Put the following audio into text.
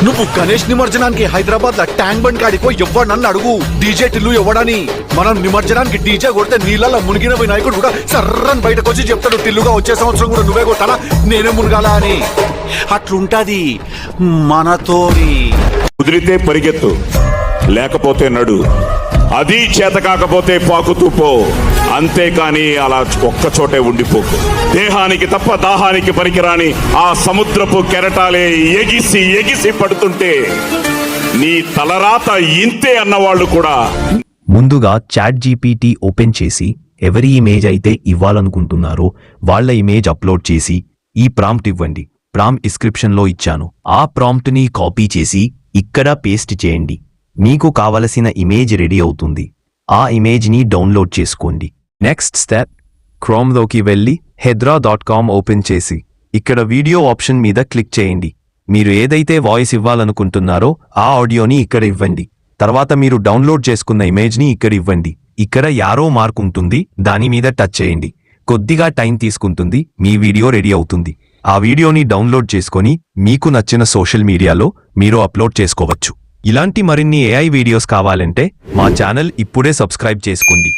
నువ్వు గణేష్ నిమజ్జనానికి హైదరాబాద్ లో ట్యాంక్ బండ్ కాడికో ఎవ్వడు నన్ను అడుగు డీజే టిల్లు ఎవడని. మనం నిమజ్జనానికి డీజే కొడితే నీళ్ళలో మునిగిన వినాయకుడు కూడా సర్రని బయటకు వచ్చి చెప్తాడు టిల్లుగా వచ్చే సంవత్సరం కూడా నువ్వే కొట్టాలా నేనే మునగాల అని. అట్లుంటది మనతోని. కుదిరితే పరిగెత్తు, లేకపోతే నడు, అది చేత కాకపోతే పాకుతూ పో, అంతేకాని అలా ఒక్కచోటే ఉండిపోకు. దేహానికి తప్ప దాహానికి పనికిరాని ఆ సముద్రపు కెరటాలే ఎగిసి ఎగిసి పడుతుంటే నీ తలరాత ఇంతే అన్నవాళ్ళు కూడా. ముందుగా చాట్ జీపీటీ ఓపెన్ చేసి ఎవరి ఇమేజ్ అయితే ఇవ్వాలనుకుంటున్నారో వాళ్ళ ఇమేజ్ అప్లోడ్ చేసి ఈ ప్రాంప్ట్ ఇవ్వండి. ప్రాంప్ట్ డిస్క్రిప్షన్లో ఇచ్చాను. ఆ ప్రాంప్ట్ని కాపీ చేసి ఇక్కడ పేస్ట్ చేయండి. మీకు కావలసిన ఇమేజ్ రెడీ అవుతుంది. ఆ ఇమేజ్ని డౌన్లోడ్ చేసుకోండి. నెక్స్ట్ స్టెప్, క్రోమ్లోకి వెళ్ళి hedra.com ఓపెన్ చేసి ఇక్కడ వీడియో ఆప్షన్ మీద క్లిక్ చేయండి. మీరు ఏదైతే వాయిస్ ఇవ్వాలనుకుంటున్నారో ఆ ఆడియోని ఇక్కడ ఇవ్వండి. తర్వాత మీరు డౌన్లోడ్ చేసుకున్న ఇమేజ్ని ఇక్కడ ఇవ్వండి. ఇక్కడ యారో మార్క్ ఉంటుంది, దాని మీద టచ్ చేయండి. కొద్దిగా టైం తీసుకుంటుంది, మీ వీడియో రెడీ అవుతుంది. ఆ వీడియోని డౌన్లోడ్ చేసుకొని మీకు నచ్చిన సోషల్ మీడియాలో మీరు అప్లోడ్ చేసుకోవచ్చు. ఇలాంటి మరిన్ని AI వీడియోస్ కావాలంటే మా ఛానల్ ఇప్పుడే సబ్స్క్రైబ్ చేసుకోండి.